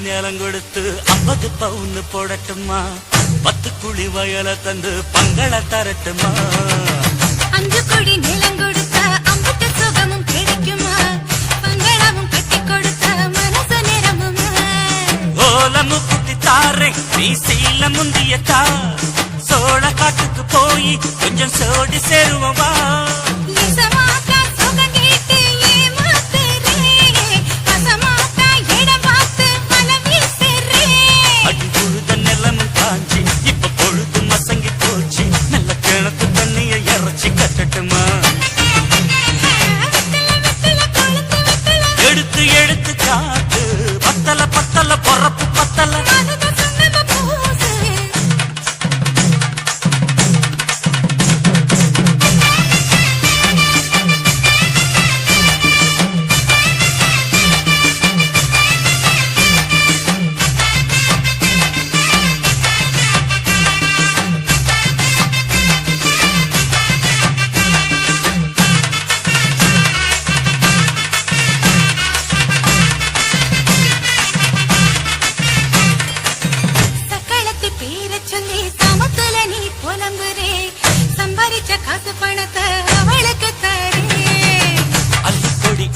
நிலம் கொடுத்து 50 பவுன் போடட்டுமா 10 குழி வயல தந்து பங்கள தரட்டுமா 5 கோடி நிலம் கொடுத்த 50 சுகமும் கிடைக்குமா பங்களாவும் கட்டி கொடுத்த மனசு நிறமுமா ஓலமு குத்தி தாரே நீ சீல முந்தியத்தா சோழ காட்டுக்கு போய் கொஞ்சம் சோடி சேருவா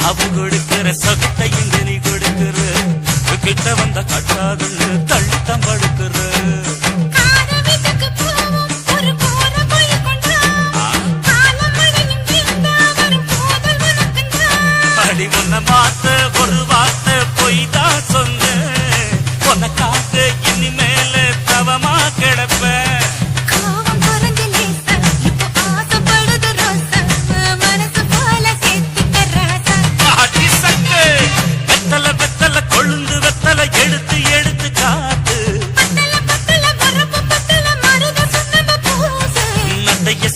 அவன் கொடுக்கிற சொத்தையும் நீ கொடுக்கிற கிட்ட வந்த கட்டாதுன்னு தள்ளித்தான் படுக்கிற அடி உன்ன மாத்த ஒரு வார்த்தை பொய் தான் சொன்ன உனக்காக இனிமேல தவமா கிடப்பேன்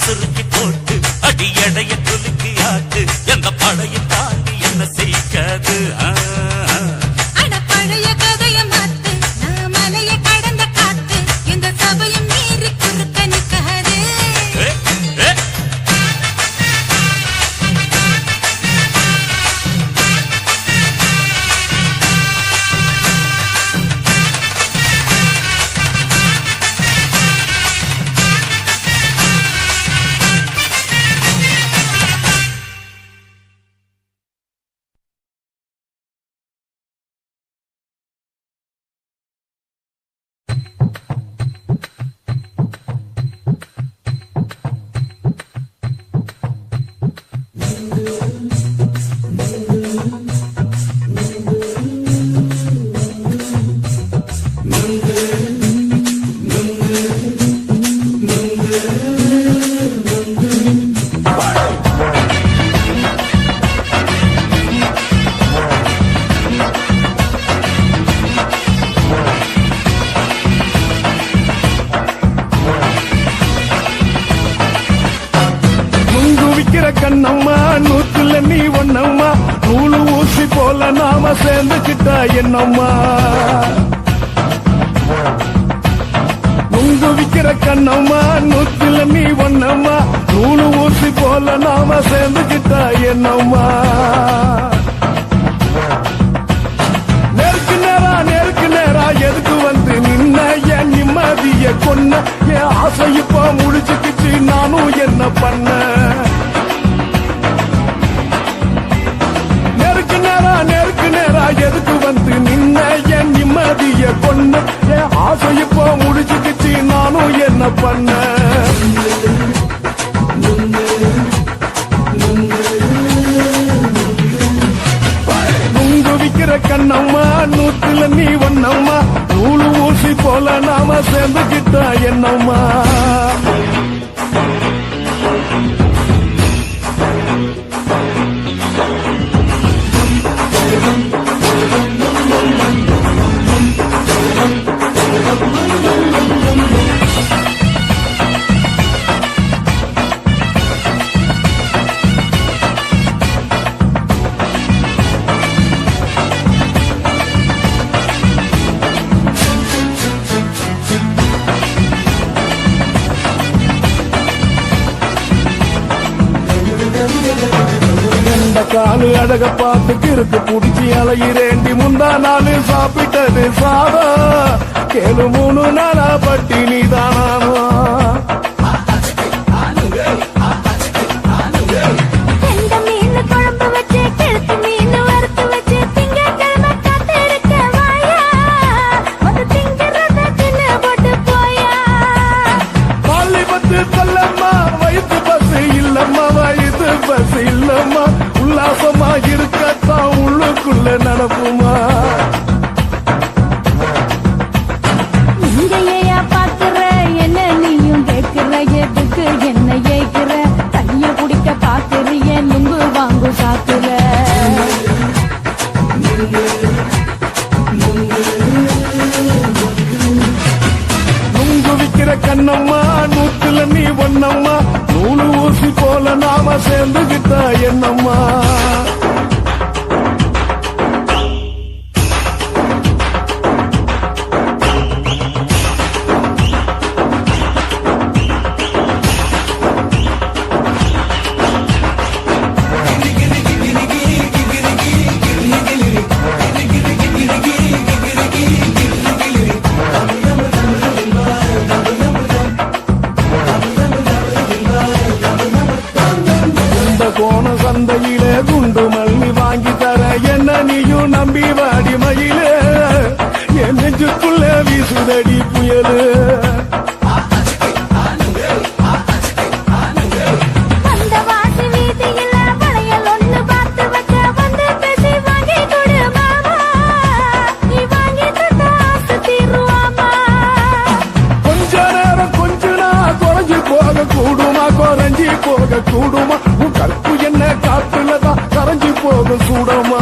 சுருக்கி போட்டு அடி எடைய குலுக்கி ஆட்டு எந்த பழையும் தாண்டி என்ன செய்யாது பழைய கதைய மாத்து நான் மலைய கடந்த காத்து இந்த சபையும் மீறி குறுக்க நிற்காது கண்ணம்மா நூத்துல நீ ஒன்னம்மா நூலு ஊசி போல நாம சேர்ந்துக்கிட்டா என்னம்மா நுங்கு விக்கிற கண்ணம்மா நூத்துல நீ ஒன்னம்மா நூலு ஊசி போல நாம சேர்ந்துக்கிட்டா என்னம்மா நேருக்கு நேரா எதுக்கு வந்து நின்ன என் நிம்மதிய கொன்ன என் ஆசை இப்ப முடிச்சுக்கிச்சு நானும் என்ன பண்ண நேருக்கு நேரா எதுக்கு வந்து நின்ன என் நிம்மதிய கொன்ன என் ஆசை இப்போ முடிச்சுக்கிச்சு நானும் என்ன பண்ண நுங்கு விக்கிற கண்ணம்மா நூத்துல நீ ஒன்னம்மா நூலு ஊசி போல நாம சேர்ந்துக்கிட்டா என்னம்மா நாலு அழக பார்த்து கிறுக்கு புடிச்சு அலையிறேண்டி முந்தா நாலு சாப்பிட்டது சாதம் கேளு 3 நாளா பட்டினி தானானோ எந்த மீன் குழம்பு வச்சு கெளுத்து மீன் வறுத்து வச்சு திங்கட்கிழமை காத்திருக்க வாயா வந்து திங்கிறத தின்னு போட்டு போயா காலை பத்து தள்ளம்மா வயிற்று பசு இல்லம்மா வயிற்று பசு இல்லம்மா உல்லாசமா இருக்கத்தான் உள்ளுக்குள்ள நடப்புமா இங்கேயா பாக்குற என்ன நீயும் கேட்கிற எதுக்கு என்ன ஏய்க்கிற தண்ணிய குடிக்க பாக்குறிய நுங்கு வாங்கு சாக்குற நுங்கு விக்கிற கண்ணம்மா நூத்துல நீ ஒன்னம்மா நூலு ஊசி போல நாம சேர்ந்துகிட்டா என்னம்மா கோண சந்தையிலே குண்டு மல்லி வாங்கி தர என்ன நீயும் நம்பி வாடி மயிலே என் நெஞ்சுக்குள்ள வீசுதடி புயலு அந்த வாசி வீதியில வளையல் ஒண்ணு பார்த்து வச்ச வந்து பேசி வாங்கி கொடு மாமா நீ வாங்கி தந்த ஆசை தீருவாமா கொஞ்ச நேரம் கொஞ்ச நாள் குறைஞ்சு போக கூடுமா குறைஞ்சி போக கூடுமா உன் கற்பு என்ன காத்துலதான் கரைஞ்சி போக கூடுமா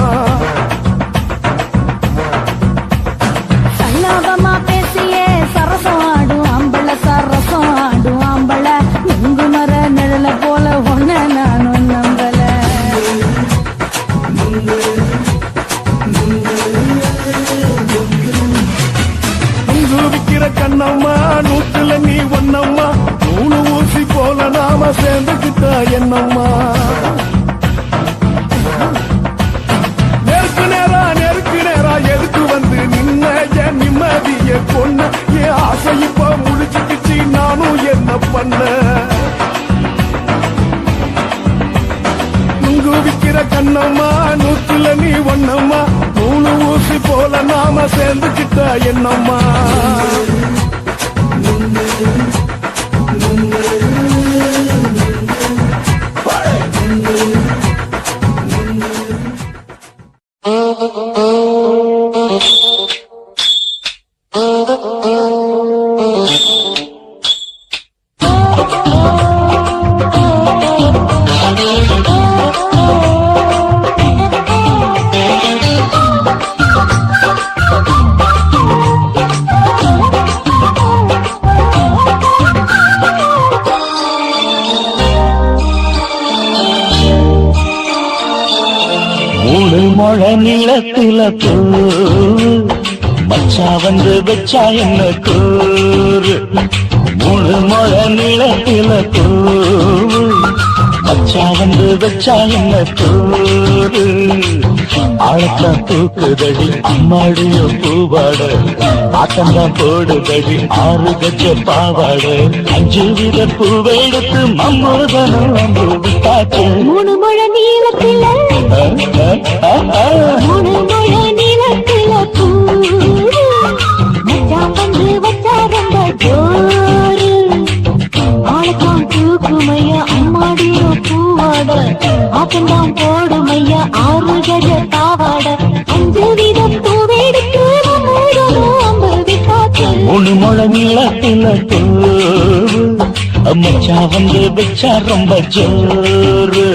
சல்லாபமா பேசியே சரசம் ஆடும் ஆம்பள சரசம் ஆடும் ஆம்பள நெங்கு மர நிழல போல ஒன்ன நானும் நம்பல நுங்கு விக்கிற கண்ணம்மா நூத்துல நீ ஒன்னம்மா நூலு ஊசி போல நாம சேர்ந்துகிட்டா என்னம்மா நெருக்கு நேரா எதுக்கு வந்து நின்ன என் நிம்மதிய பொண்ணு என் ஆசை இப்ப முடிச்சுக்கிச்சு நானும் என்ன பண்ண நுங்கு விக்கிற கண்ணம்மா நூத்துல நீ ஒன்னம்மா நூலு ஊசி போல நாம சேர்ந்துகிட்டா என்னம்மா மழ நிலத்தில மச்சா வந்து வச்சா என்ன கூறு 3 மழ நிலத்தில மச்சா வந்து வச்சா என்ன கூறு ஆழத்தான் தூக்குதடி அம்மாடிய பூவாட ஆட்டந்தான் போடுதடி 6 கஜ பாவாட 5 வித பூவெடுத்து மம்மூதனும் வந்து விட்டாச்சு 3 முழ நீளத்தில 3 முழ நீளத்தில மச்சா வந்து வச்சா ரொம்ப ஜோரு ஆளத்தான் தூக்குமையா அம்மாடிய பூவாட ஆட்டந்தான் போடுமையா 6 கஜ பாவாட 5 வித பூவெடுத்து மம்மூதனும் வந்து விட்டாச்சு 3 முழ நீளத்தில மச்சா வந்து வச்சா ரொம்ப ஜோரு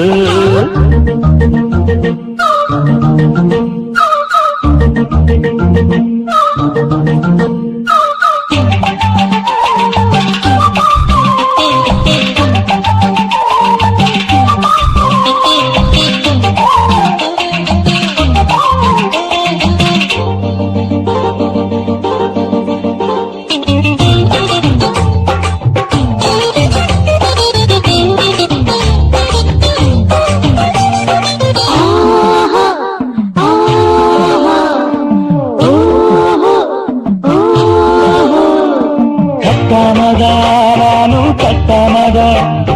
கட்டாமதா நானும் கட்டாமதா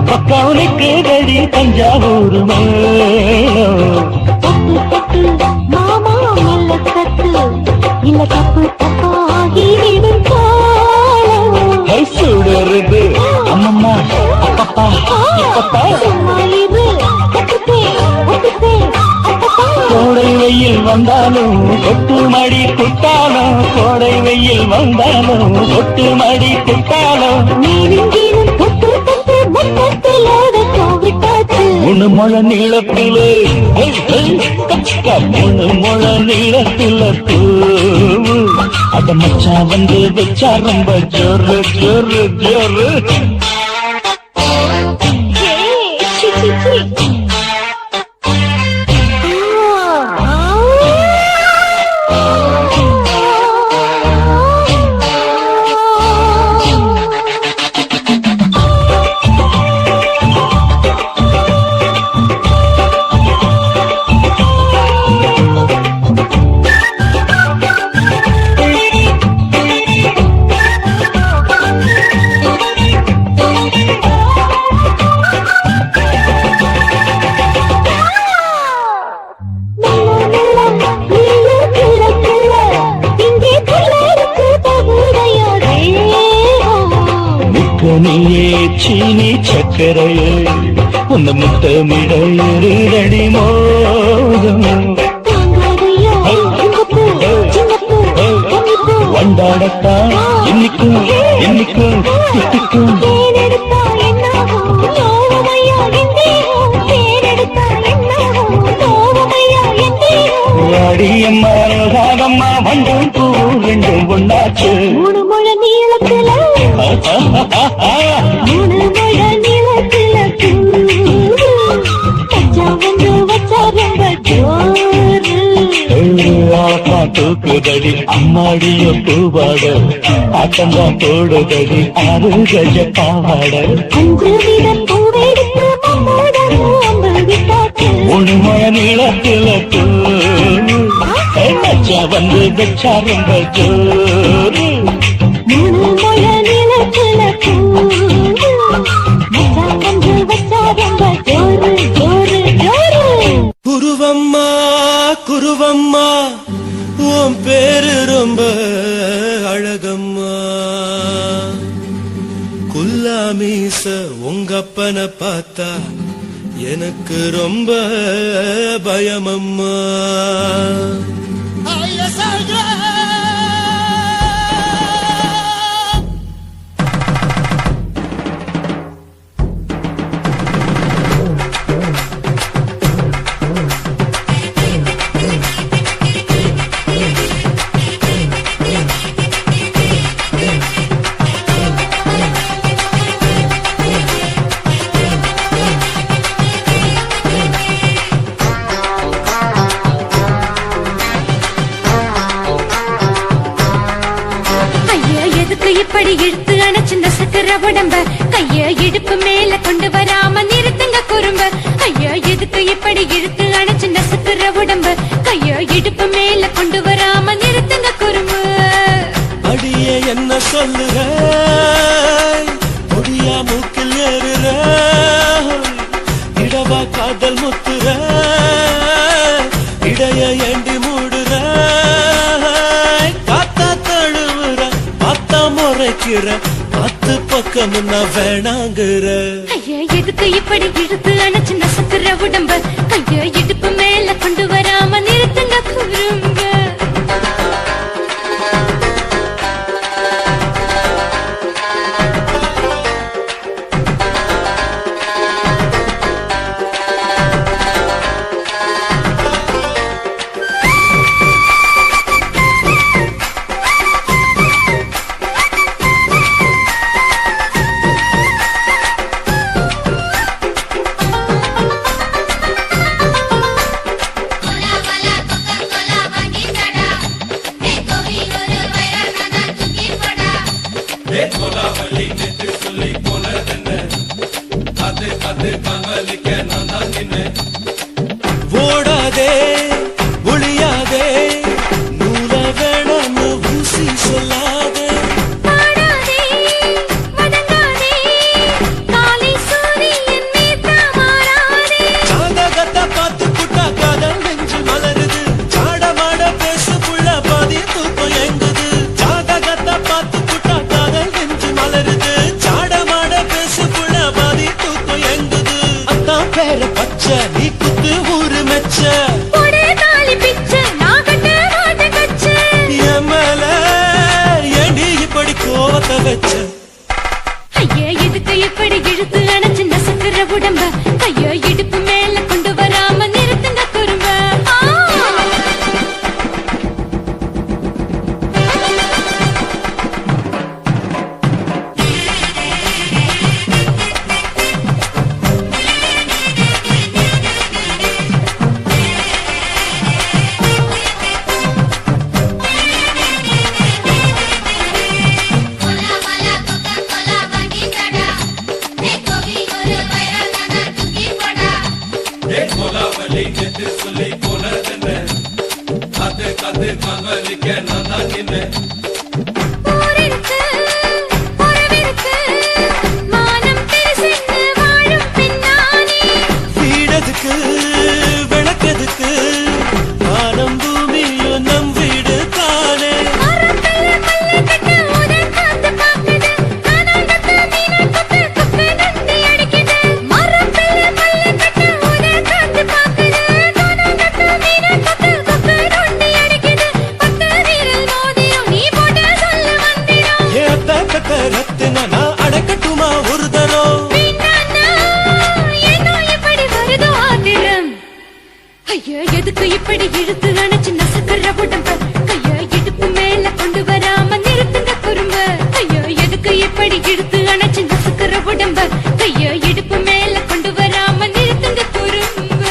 பக்கவனுக்கு கடி தஞ்சாவூர் மேளம் தட்டு தட்டு மாமா மெல்ல தட்டு இல்ல தப்பு தப்பாகி விடும் காலம் சுடருது அம்மம்மா அப்பப்பா இப்பப்பா சும்மா இரு ஒத்துப்பேன் ஒத்துப்பேன் அப்பப்பா கோடை வெயில் வந்தாலும் கொட்டு மடி குட்டாலும் கோடை வெயில் வந்தாலும் கொட்டு மடி குட்டாலும் நீனும் கீழும் தொட்டு தொட்டு முத்தத்திலோட கோவிட்டாச்சு மூணு முழ நீளத்திலே மூணு முழ நீளத்தில பூவு அத மச்சா வந்து வச்சா ரொம்ப ஜோரு ஜோரு ஜோரு சி சி சி நீயே சீனி சக்கரையே உன்னை முத்தமிட இருதடி மோதும் வண்டாடத்தான் இன்னிக்கும் இன்னிக்கும் திட்டிக்கும் வாடியம்மா ரோசாகம்மா வண்டும் பூ ரெண்டும் ஒன்னாச்சு மூணு முழ நீளத்துல மூணு முழ நீளத்துல பச்சா வந்து வச்சா ரொம்ப ஜோரு தூக்குதடி அம்மாடிய பூவாட ஆட்டந்தான் போடுதடி 6 கஜ பாவாட 5 வித பூவெடுத்து மம்மோட அம்பு விட்டாச்சு மூணு முழ நீளத்தில மச்சா வந்து வச்சா ரொம்ப ஜோரு மூணு முழ நீளத்துல மச்சா வந்து வச்சா ரொம்ப ஜோரு ஜோரு ஜோரு குருவம்மா குருவம்மா உன் பேரு ரொம்ப அழகம்மா குல்லாமீச உங்க அப்பனை பார்த்தா எனக்கு ரொம்ப பயமம்மா இப்படி இழுத்து அணைச்சு நசுக்கிற உடம்ப கைய இடுப்பு மேல கொண்டு வராம நிறுத்துங்க குறும்ப ஐயா எதுக்கு இப்படி இழுத்து அணைச்சு நசுக்கிற உடம்ப கைய இடுப்பு மேல கொண்டு வராம நிறுத்துங்க குறும்பு அடியே என்ன சொல்லுற முடியா மூக்கில் ஏறுற இடவா காதல் முத்துற இடைய ஏண்டி மூடுற காத்தா தழுவுற பார்த்தா முறைக்கிற 10 பக்கம் நான் வேணாங்குற ஐயா எதுக்கு இப்படி இழுத்து அணைச்சு நசுக்கிற உடம்ப கைய இடுப்பு மேல கொண்டு வராம நிறுத்துங்க குறும்ப ஊரிருக்கு, உறவிருக்கு, மானம் பெருசென்று வாழும் பெண்ணானே. வீடதுக்கு விளக்கதுக்கு வானம் பூமியும் நம் வீடு தானே. மரத்துல பல்லை கட்ட உதன் காத்து பாக்குது, கானாங்கத்து மீனை கொத்து குப்பை நொண்டி அடிக்குது. மரத்துல பல்லை கட்ட உதன் காத்து பாக்குது, கானாங்கத்து மீனை கொத்து குப்பை நொண்டி அடிக்குது. பத்து விரல் மோதிரம் நீ போட்ட சொல்ல வந்திடும். ஏத்த கட்ட ரத்தின நான் அடக்கட்டுமா ஒரு தரம். வேண்டாண்ணா, ஏனோ இப்படி வருதோ ஆத்திரம். ஐயா, எதுக்கு இப்படி இழுத்து அணைச்சு நசுக்கிற உடம்ப? கையா இடுப்பு மேல கொண்டு வராம நிறுத்துங்க குறும்ப. ஐயா, எதுக்கு இப்படி இழுத்து அணைச்சு நசுக்கிற உடம்ப? கையா இடுப்பு மேல கொண்டு வராம நிறுத்துங்க குறும்ப.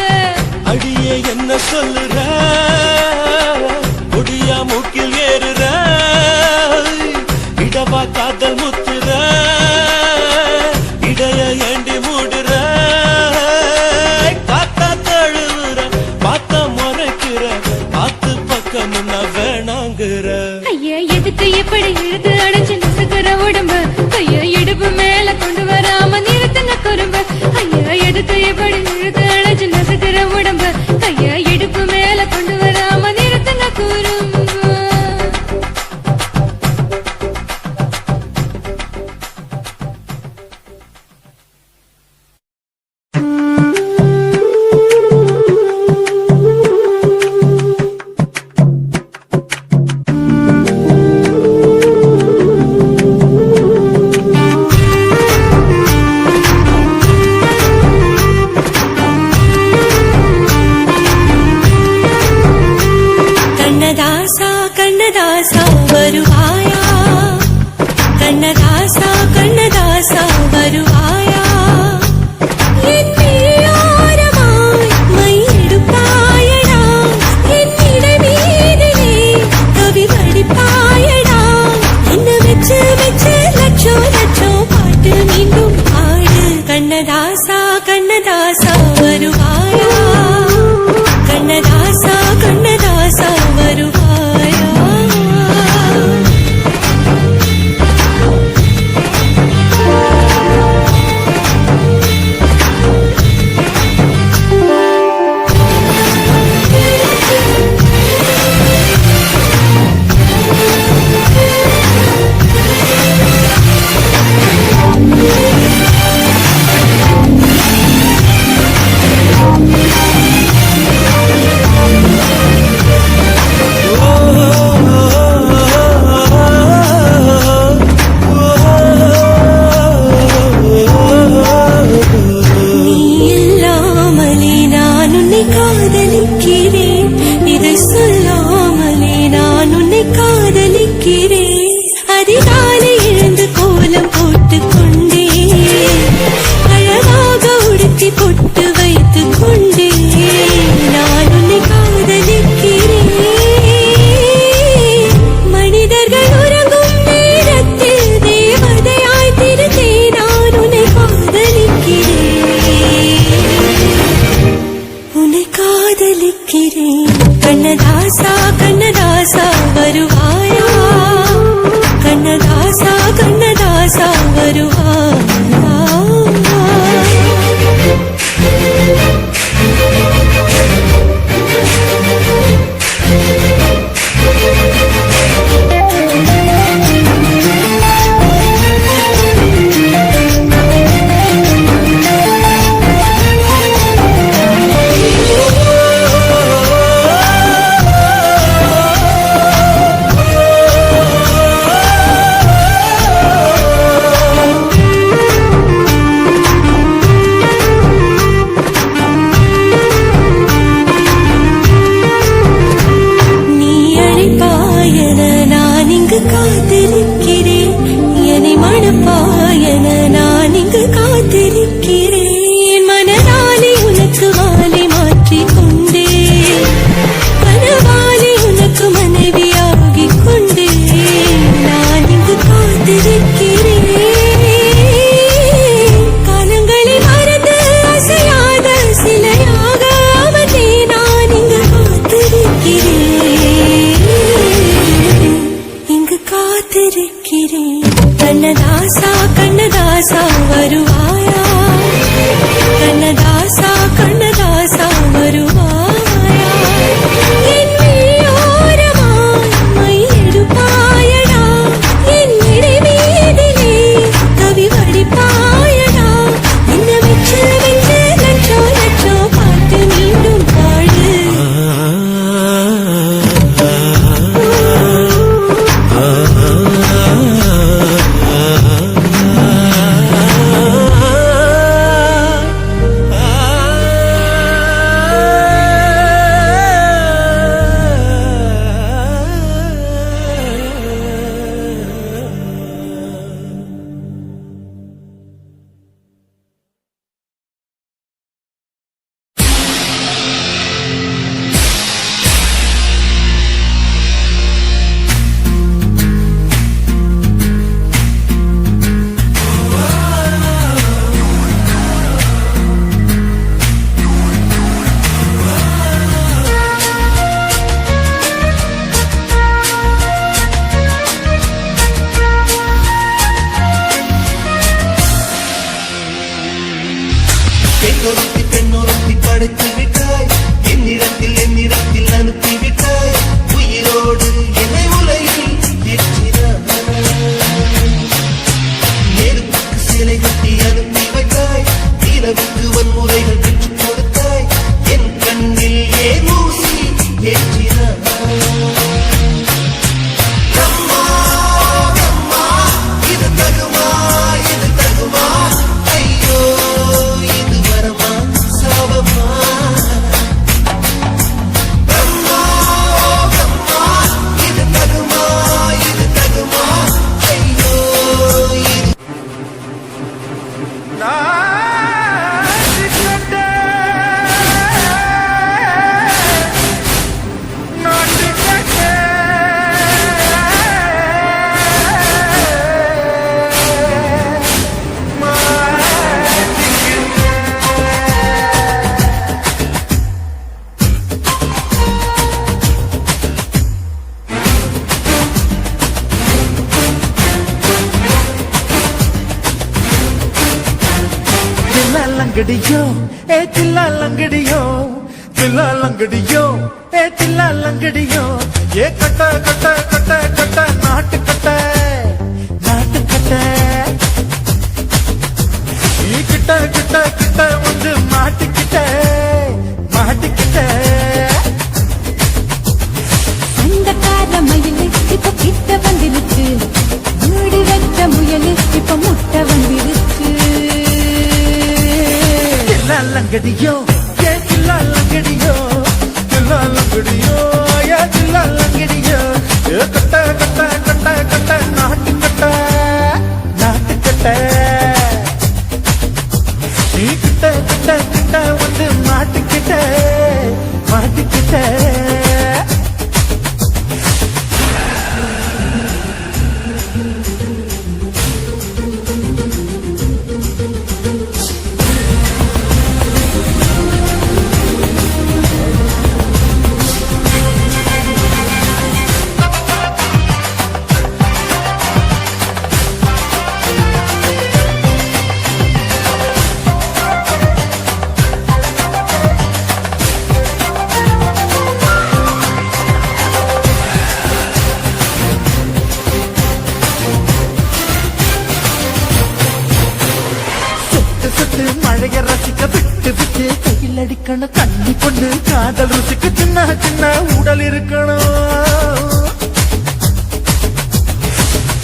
அடியே என்ன சொல்லுற, முடியா மூக்கில் ஏறுற, இடவா காதல் முத்துற, இடைய ஏண்டி மூடுற, காத்தா தழுவுற, பார்த்த முறைக்கிற, பார்த்து பக்கம் நான் வேணாங்குற. ஐயா, எதுக்கு இப்படி இழுத்து அணைச்சு நசுக்கிற உடம்ப? கையா இடுப்பு மேல கொண்டு வராம நிறுத்துங்க குறும்ப. ஐயா, எதுக்கு இப்படி இழுத்து அணைச்சு நசுக்கிற உடம்ப? கையா இடுப்பு மேல கொண்டு வராம நிறுத்துங்க குறும்ப. கண்ணதாசா கண்ணதாசா வருவாயா, கண்ணதாசா கண்ணதாசா வருவாயா, என் விழியோரமாய் மையெடுப்பாயடா, என் இடமீதிலே கவி வடிப்பாயடா, என்ன வெச்சு வெச்சு லட்சோ லட்சோ பாட்டு மீண்டும் பாடு. கண்ணதாசா கண்ணதாசா வருவாயா, கண்ணதாசா கண்ணதாசா வருவாயா. காத்திருக்கிறேன் கண்ணதாசா கண்ணதாசா வருவாயா கண்ணதாசா கண்ணதாசா வருவாயா என் விழியோரமாய் மையெடுப்பாயடா என் இடைவீதிலே கவி வடிப்பாயடா என்ன வெச்சு வெச்சு லட்சோ லட்சோ பாட்டு மீண்டும் பாடு பெண்ணொருத்தி படைத்து விட்டாய் என்னிடத்தில் அனுப்பி விட்டாய் உயிரோடு என்னை உலகில் ஏற்றினாய் நெருப்புக்கு சிலை கட்டி அனுப்பி வைத்தாய் இரவுக்கு வன்முறைகள் பெற்றுக் கொடுத்தாய் என் கண்ணில் ஏன் ஊசி ஏற்றினாய் இது தகுமா ஐயோ இது வரமா சாபமா இது தகுமா ஐயோ இது லங்கடியோ ஏ தில்லா லங்கடியோ தில்லா லங்கடியோ ஏ தில்லா லங்கடியோ ஏ கட்ட கட்ட கட்ட கட்ட நாட்டு கட்ட நீ கிட்ட கிட்ட கிட்ட வந்து மாட்டிக்கிட்ட சொந்தக்கார மயிலு இப்ப கிட்ட வந்துருச்சு வீடு வச்ச முயலு இப்ப முட்டை வந்துருச்சு லங்கடியோ ஏ தில்லா லங்கடியோ தில்லா லங்கடியோ ஏ தில்லா லங்கடியோ ஏ கட்ட கட்ட கட்ட கட்ட நாட்டு கட்ட நீ கிட்ட கிட்ட கிட்ட வந்து மாட்டிக்கிட்ட மழைய ரசிக்க விட்டு விட்டு கையில் அடிக்கணும் கண்ணி பொண்ணு காதல் ருசிக்கு சின்ன சின்ன உடல் இருக்கணும்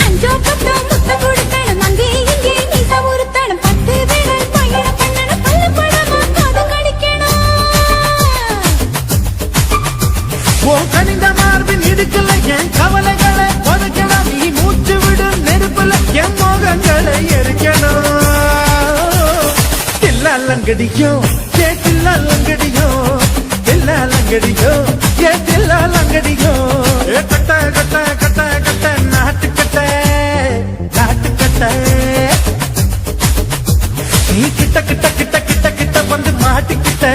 அஞ்சோ பத்தோ முத்த கொடுக்கணும் அங்கே இங்கே நீசா உறுத்தணும் 10 விரல் பயணம் பண்ணணும் பல்ல படமா காது கடிக்கணும் ஓ கனிந்த மார்பின் இடுக்கல என் கவலைகளை ஒதுக்கணும் நீ மூச்சு விடு நெருப்புல என் மோகங்களை எரிக்கணும் லங்கடியோ ஏ தில்லா லங்கடியோ தில்லா லங்கடியோ ஏ தில்லா லங்கடியோ ஏ கட்ட கட்ட கட்ட கட்ட நாட்டு கட்ட நீ கிட்ட கிட்ட கிட்ட கிட்ட கிட்ட வந்து மாட்டிக்கிட்ட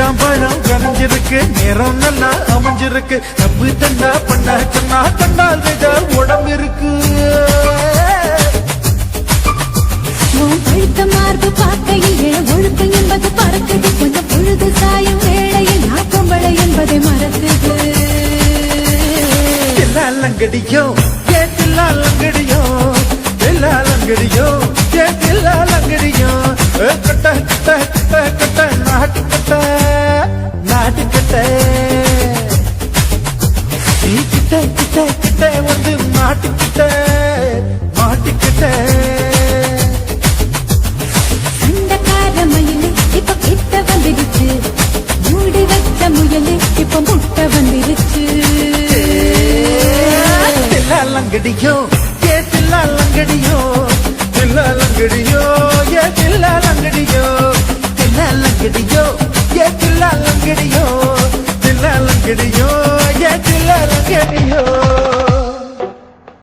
கஞ்சாம்பழம் கரைஞ்சிருக்கு நேரம் நல்லா அமைஞ்சிருக்கு தப்பு தண்டா பண்ண சொன்னா கண்டால் உடம்பு இருக்கு உன் பழுத்த மார்பு பார்க்கையில் என் ஒழுக்கம் என்பது பறக்குது கொஞ்சம் பொழுது சாயும் வேளையில் நான் பொம்பளை என்பதை மறக்குது தில்லாலங்கடியோ ஏ தில்லாலங்கடியோ தில்லாலங்கடியோ